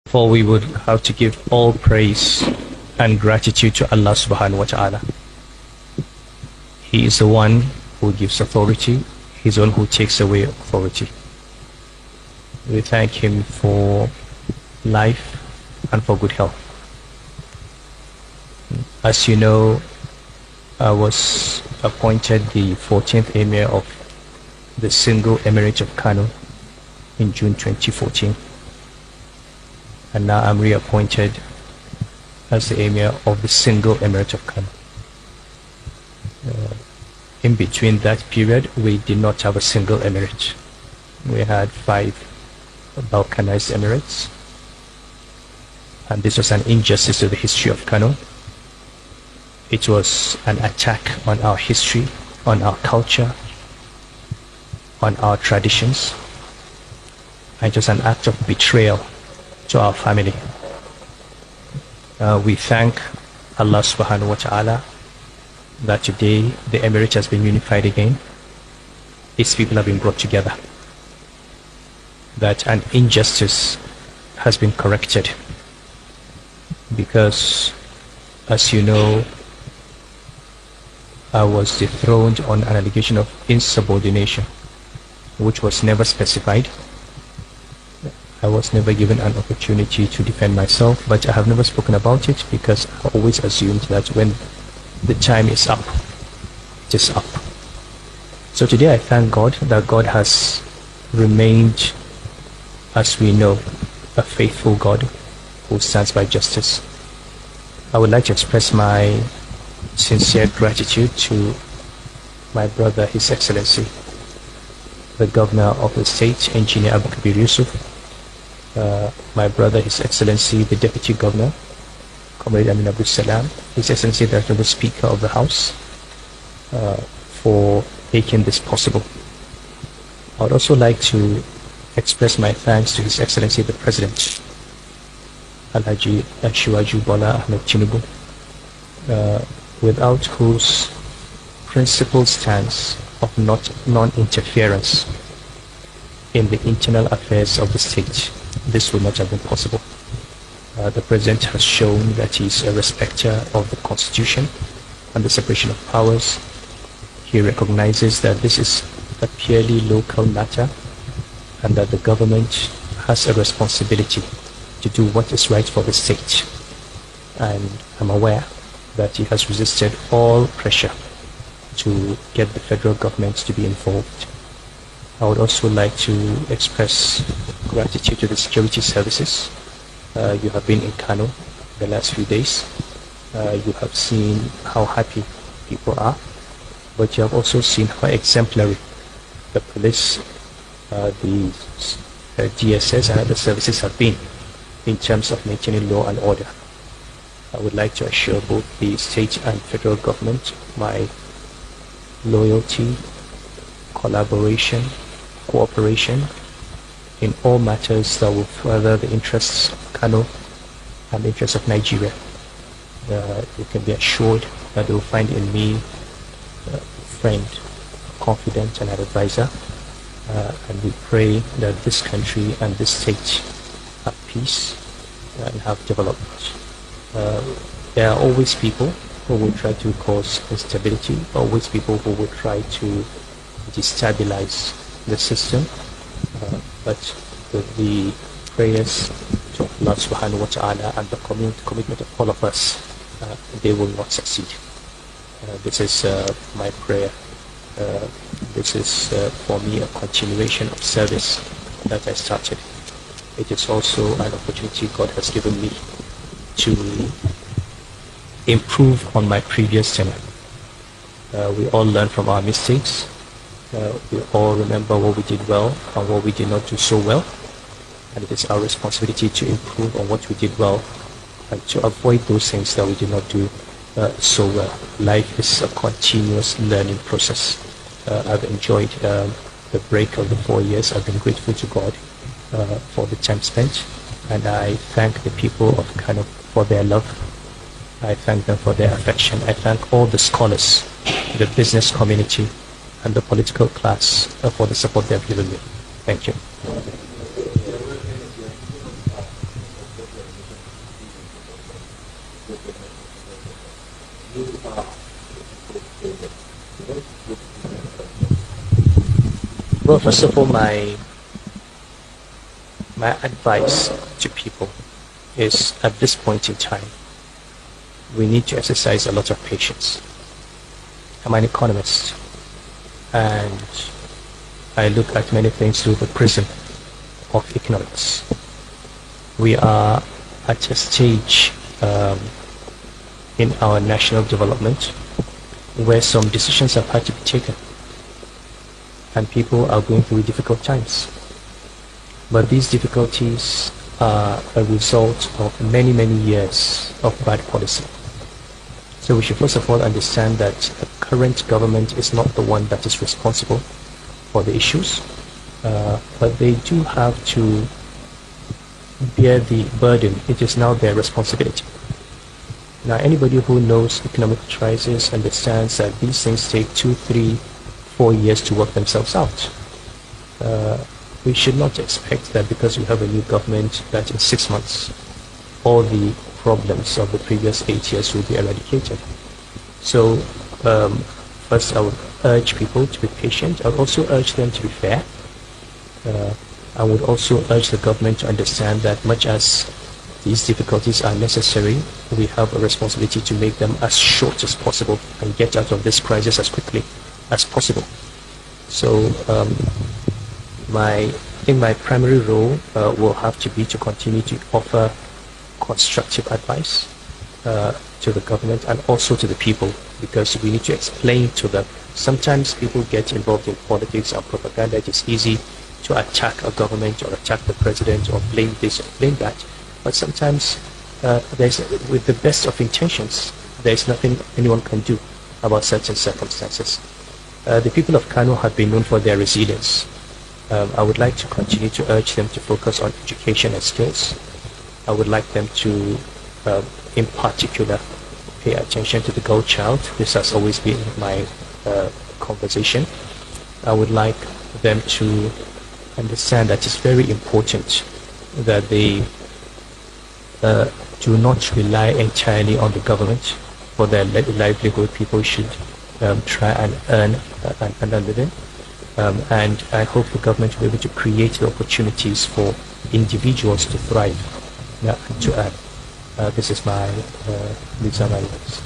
For we would have to give all praise and gratitude to Allah subhanahu wa ta'ala. He is the one who gives authority. He is the one who takes away authority. We thank him for life and for good health. As you know, I was appointed the 14th Emir of the single Emirate of Kano in June 2014. And now I'm reappointed as the Emir of the single Emirate of Kano. In between that period, we did not have a single emirate. We had 5 balkanized emirates. And this was an injustice to the history of Kano. It was an attack on our history, on our culture, on our traditions. And it was an act of betrayal to our family. We thank Allah subhanahu wa ta'ala that today the emirate has been unified again. Its people have been brought together. That an injustice has been corrected. Because, as you know, I was dethroned on an allegation of insubordination, which was never specified. I was never given an opportunity to defend myself, but I have never spoken about it because I always assumed that when the time is up, it is up. So today I thank God that God has remained, as we know, a faithful God who stands by justice. I would like to express my sincere gratitude to my brother, His Excellency, the Governor of the State, Engineer Abu Kabir Yusuf, my brother, His Excellency, the Deputy Governor, Comrade Amin Abdul Salam, His Excellency, the Honorable Speaker of the House, for making this possible. I would also like to express my thanks to His Excellency, the President, Alhaji Asiwaju Bola Ahmed Tinubu, without whose principled stance of non-interference in the internal affairs of the state, this would not have been possible. The President has shown that he is a respecter of the Constitution and the separation of powers. He recognizes that this is a purely local matter and that the government has a responsibility to do what is right for the state. And I'm aware that he has resisted all pressure to get the federal government to be involved. I would also like to express gratitude to the security services. You have been in Kano the last few days. You have seen how happy people are, but you have also seen how exemplary the police, the DSS and other services have been in terms of maintaining law and order. I would like to assure both the state and federal government my loyalty, collaboration, cooperation in all matters that will further the interests of Kano and the interests of Nigeria. You can be assured that they will find in me a friend, a confidant and an advisor, and we pray that this country and this state have peace and have development. There are always people who will try to cause instability, always people who will try to destabilize the system, but with the prayers to Allah subhanahu wa ta'ala and the commitment of all of us, they will not succeed. This is my prayer. This is for me a continuation of service that I started. It is also an opportunity God has given me to improve on my previous tenure. We all learn from our mistakes. We all remember what we did well and what we did not do so well. And it is our responsibility to improve on what we did well and to avoid those things that we did not do so well. Life is a continuous learning process. I've enjoyed the break of the 4 years. I've been grateful to God for the time spent. And I thank the people of Kano for their love. I thank them for their affection. I thank all the scholars, the business community, and the political class for the support they have given me. Thank you. Well, first of all, my advice to people is at this point in time, we need to exercise a lot of patience. I'm an economist, and I look at many things through the prism of economics. We are at a stage in our national development where some decisions have had to be taken, and people are going through difficult times. But these difficulties are a result of many, many years of bad policy. So we should first of all understand that the current government is not the one that is responsible for the issues, but they do have to bear the burden. It is now their responsibility. Now, anybody who knows economic crisis understands that these things take 2, 3, 4 years to work themselves out. We should not expect that because we have a new government that in 6 months all the problems of the previous 8 years will be eradicated. So first I would urge people to be patient. I would also urge them to be fair. I would also urge the government to understand that much as these difficulties are necessary, we have a responsibility to make them as short as possible and get out of this crisis as quickly as possible. So I think my primary role will have to be to continue to offer constructive advice to the government and also to the people, because we need to explain to them. Sometimes people get involved in politics and propaganda. It is easy to attack a government or attack the president or blame this or blame that, but sometimes with the best of intentions, there's nothing anyone can do about certain circumstances. The people of Kano have been known for their resilience. I would like to continue to urge them to focus on education and skills. I would like them to, in particular, pay attention to the girl child. This has always been my conversation. I would like them to understand that it's very important that they do not rely entirely on the government for their livelihood. People should try and earn a living. And I hope the government will be able to create the opportunities for individuals to thrive and to earn. These are my words.